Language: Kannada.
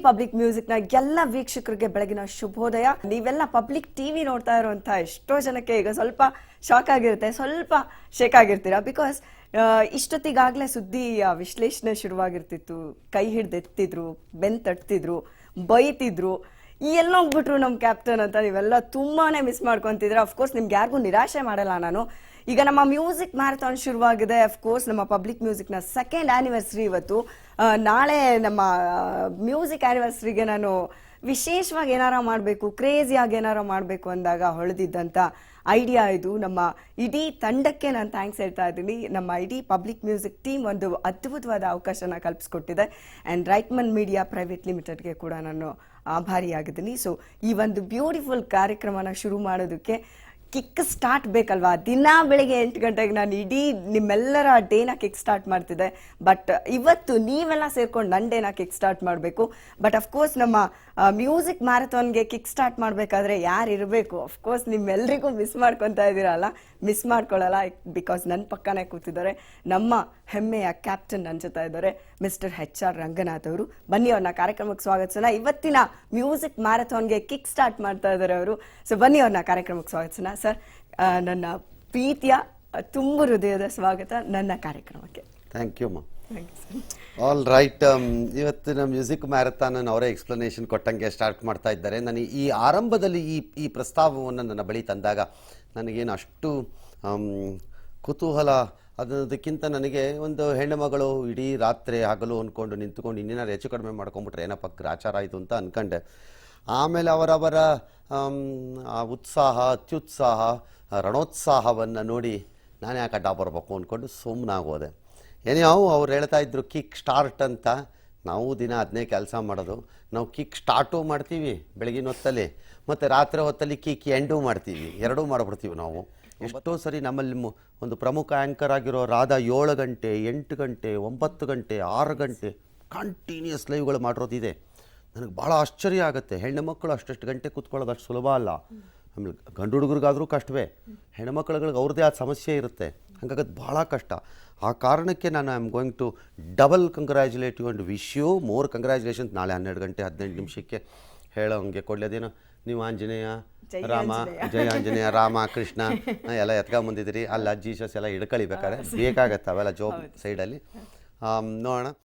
ಪಬ್ಲಿಕ್ ಮ್ಯೂಸಿಕ್ ನ ಎಲ್ಲ ವೀಕ್ಷಕರಿಗೆ ಬೆಳಗಿನ ಶುಭೋದಯ. ನೀವೆಲ್ಲ ಪಬ್ಲಿಕ್ ಟಿವಿ ನೋಡ್ತಾ ಇರುವಂತ ಎಷ್ಟೋ ಜನಕ್ಕೆ ಈಗ ಸ್ವಲ್ಪ ಶಾಕ್ ಆಗಿರುತ್ತೆ, ಸ್ವಲ್ಪ ಶೇಕ್ ಆಗಿರ್ತೀರಾ. ಬಿಕಾಸ್ ಇಷ್ಟೊತ್ತಿಗಾಗ್ಲೇ ಸುದ್ದಿ ವಿಶ್ಲೇಷಣೆ ಶುರುವಾಗಿರ್ತಿತ್ತು. ಕೈ ಹಿಡ್ದೆತ್ತಿದ್ರು, ಬೆನ್ ತಟ್ತಿದ್ರು, ಬೈತಿದ್ರು, ಈ ಎಲ್ಲೋಗ್ಬಿಟ್ರು ನಮ್ಮ ಕ್ಯಾಪ್ಟನ್ ಅಂತ ನೀವೆಲ್ಲ ತುಂಬಾನೇ ಮಿಸ್ ಮಾಡ್ಕೊಂತಿದ್ರೆ. ಅಫ್ಕೋರ್ಸ್ ನಿಮ್ಗೆ ಯಾರಿಗೂ ನಿರಾಶೆ ಮಾಡಲ್ಲ ನಾನು. ಈಗ ನಮ್ಮ ಮ್ಯೂಸಿಕ್ ಮ್ಯಾರಥಾನ್ ಶುರುವಾಗಿದೆ. ಅಫ್ಕೋರ್ಸ್ ನಮ್ಮ ಪಬ್ಲಿಕ್ ಮ್ಯೂಸಿಕ್ನ ಸೆಕೆಂಡ್ ಆನಿವರ್ಸರಿ ಇವತ್ತು. ನಾಳೆ ನಮ್ಮ ಮ್ಯೂಸಿಕ್ ಆನಿವರ್ಸರಿಗೆ ನಾನು ವಿಶೇಷವಾಗಿ ಏನಾರ ಮಾಡಬೇಕು, ಕ್ರೇಜಿಯಾಗಿ ಏನಾರ ಮಾಡಬೇಕು ಅಂದಾಗ ಹೊಳೆದಿದ್ದಂಥ ಐಡಿಯಾ ಇದು. ನಮ್ಮ ಇಡೀ ತಂಡಕ್ಕೆ ನಾನು ಥ್ಯಾಂಕ್ಸ್ ಹೇಳ್ತಾ ಇದ್ದೀನಿ. ನಮ್ಮ ಇಡೀ ಪಬ್ಲಿಕ್ ಮ್ಯೂಸಿಕ್ ಟೀಮ್ ಒಂದು ಅದ್ಭುತವಾದ ಅವಕಾಶನ ಕಲ್ಪಿಸ್ಕೊಟ್ಟಿದೆ. ಆ್ಯಂಡ್ ರೈಟ್ಮನ್ ಮೀಡಿಯಾ ಪ್ರೈವೇಟ್ ಲಿಮಿಟೆಡ್ಗೆ ಕೂಡ ನಾನು ಆಭಾರಿಯಾಗಿದ್ದೀನಿ. ಸೊ ಈ ಒಂದು ಬ್ಯೂಟಿಫುಲ್ ಕಾರ್ಯಕ್ರಮನ ಶುರು ಮಾಡೋದಕ್ಕೆ ಕಿಕ್ ಸ್ಟಾರ್ಟ್ ಬೇಕಲ್ವಾ. ದಿನ ಬೆಳಿಗ್ಗೆ 8 ಗಂಟೆಗೆ ನಾನು ಇಡೀ ನಿಮ್ಮೆಲ್ಲರ ಡೇನ ಕಿಕ್ ಸ್ಟಾರ್ಟ್ ಮಾಡ್ತಿದ್ದೆ. ಬಟ್ ಇವತ್ತು ನೀವೆಲ್ಲ ಸೇರ್ಕೊಂಡು ನನ್ನ ಡೇನ ಕಿಕ್ ಸ್ಟಾರ್ಟ್ ಮಾಡಬೇಕು. ಬಟ್ ಅಫ್ಕೋರ್ಸ್ ನಮ್ಮ ಮ್ಯೂಸಿಕ್ ಮ್ಯಾರಥಾನ್ಗೆ ಕಿಕ್ ಸ್ಟಾರ್ಟ್ ಮಾಡಬೇಕಾದ್ರೆ ಯಾರು ಇರಬೇಕು? ಅಫ್ಕೋರ್ಸ್ ನಿಮ್ಮೆಲ್ಲರಿಗೂ ಮಿಸ್ ಮಾಡ್ಕೊತಾ ಇದ್ದೀರಲ್ಲ, ಮಿಸ್ ಮಾಡ್ಕೊಳ್ಳಲ್ಲ. ಬಿಕಾಸ್ ನನ್ನ ಪಕ್ಕನೇ ಕೂತಿದ್ದಾರೆ ನಮ್ಮ ಹೆಮ್ಮೆಯ ಕ್ಯಾಪ್ಟನ್ ನನ್ನ ಜೊತೆ ಇದ್ದಾರೆ, ಮಿಸ್ಟರ್ HR ರಂಗನಾಥ್ ಅವರು. ಬನ್ನಿ ಅವ್ರನ್ನ ಕಾರ್ಯಕ್ರಮಕ್ಕೆ ಸ್ವಾಗತಿಸೋಣ. ಇವತ್ತಿನ ಮ್ಯೂಸಿಕ್ ಮ್ಯಾರಥಾನ್ಗೆ ಕಿಕ್ ಸ್ಟಾರ್ಟ್ ಮಾಡ್ತಾ ಇದ್ದಾರೆ ಅವರು. ಸೊ ಬನ್ನಿ ಅವ್ರನ್ನ ಕಾರ್ಯಕ್ರಮಕ್ಕೆ ಸ್ವಾಗತಿಸೋಣ. ಸರ್, ನನ್ನ ಪ್ರೀತಿಯ ತುಂಬ ಹೃದಯದ ಸ್ವಾಗತ ನನ್ನ ಕಾರ್ಯಕ್ರಮಕ್ಕೆ. ಥ್ಯಾಂಕ್ ಯು ಮಾ. ಆಲ್ ರೈಟ್, ಇವತ್ತಿನ ಮ್ಯೂಸಿಕ್ ಮ್ಯಾರಥಾನ್ ಅವರೇ ಎಕ್ಸ್ಪ್ಲನೇಷನ್ ಕೊಟ್ಟಂಗೆ ಸ್ಟಾರ್ಟ್ ಮಾಡ್ತಾ ಇದ್ದಾರೆ. ನಾನು ಈ ಆರಂಭದಲ್ಲಿ ಈ ಪ್ರಸ್ತಾವವನ್ನು ನನ್ನ ಬಳಿ ತಂದಾಗ ನನಗೇನು ಅಷ್ಟು ಕುತೂಹಲ ಅದಕ್ಕಿಂತ ನನಗೆ ಒಂದು ಹೆಣ್ಣು ಮಗಳು ಇಡೀ ರಾತ್ರಿ ಹಗಲು ಅಂದ್ಕೊಂಡು ನಿಂತ್ಕೊಂಡು ಇನ್ನೇನಾರು ಹೆಚ್ಚು ಕಡಿಮೆ ಮಾಡ್ಕೊಂಬಿಟ್ರೆ ಏನಪ್ಪ ಗ್ರಾಚಾರ ಆಯಿತು ಅಂತ ಅಂದ್ಕೊಂಡೆ. ಆಮೇಲೆ ಅವರವರ ಉತ್ಸಾಹ, ಅತ್ಯುತ್ಸಾಹ, ರಣೋತ್ಸಾಹವನ್ನು ನೋಡಿ ನಾನು ಯಾಕೆ ಅಡ್ಡ ಬರಬೇಕು ಅಂದ್ಕೊಂಡು ಸುಮ್ಮನಾಗೋದೆ. ಏನ್ಯಾವು ಅವ್ರು ಹೇಳ್ತಾ ಇದ್ರು ಕಿಕ್ ಸ್ಟಾರ್ಟ್ ಅಂತ. ನಾವು ದಿನ ಅದನ್ನೇ ಕೆಲಸ ಮಾಡೋದು. ನಾವು ಕಿಕ್ ಸ್ಟಾರ್ಟು ಮಾಡ್ತೀವಿ ಬೆಳಗಿನ ಹೊತ್ತಲ್ಲಿ, ಮತ್ತು ರಾತ್ರಿ ಹೊತ್ತಲ್ಲಿ ಕಿಕ್ ಎಂಡೂ ಮಾಡ್ತೀವಿ, ಎರಡೂ ಮಾಡಿಬಿಡ್ತೀವಿ ನಾವು. ಎಷ್ಟೋ ಸರಿ ನಮ್ಮಲ್ಲಿ ಒಂದು ಪ್ರಮುಖ ಆ್ಯಂಕರ್ ಆಗಿರೋ ರಾಧಾ 7 ಗಂಟೆ, 8 ಗಂಟೆ, 9 ಗಂಟೆ, 6 ಗಂಟೆ ಕಂಟಿನ್ಯೂಸ್ ಲೈವ್ಗಳು ಮಾಡಿರೋದಿದೆ. ನನಗೆ ಭಾಳ ಆಶ್ಚರ್ಯ ಆಗುತ್ತೆ. ಹೆಣ್ಣು ಮಕ್ಕಳು ಅಷ್ಟು ಗಂಟೆ ಕೂತ್ಕೊಳ್ಳೋದು ಅಷ್ಟು ಸುಲಭ ಅಲ್ಲ. ಆಮೇಲೆ ಗಂಡು ಹುಡುಗರಿಗಾದರೂ ಕಷ್ಟವೇ, ಹೆಣ್ಣುಮಕ್ಳುಗಳಿಗೆ ಅವ್ರದ್ದೇ ಆದ ಸಮಸ್ಯೆ ಇರುತ್ತೆ. ಹಾಗಾಗಿ ಭಾಳ ಕಷ್ಟ. ಆ ಕಾರಣಕ್ಕೆ ನಾನು I am going to double congratulate you and wish you more congratulations. ನಾಳೆ 12 ಗಂಟೆ 15 ನಿಮಿಷಕ್ಕೆ ಹೇಳೋ ಹಂಗೆ ಕೊಡ್ಲೇದೇನೋ ನೀವು ಆಂಜನೇಯ ರಾಮ, ಜಯ ಆಂಜನೇಯ ರಾಮ ಕೃಷ್ಣ ಎಲ್ಲ ಎತ್ಕೊಂಬಂದಿದ್ದೀರಿ. ಅಲ್ಲ ಜೀಸಸ್ ಎಲ್ಲ ಹಿಡ್ಕೊಳ್ಳಿ ಬೇಕಾದ್ರೆ ಬೇಕಾಗತ್ತೆ ಅವೆಲ್ಲ ಜೋಬ್ ಸೈಡಲ್ಲಿ. ನೋಡೋಣ.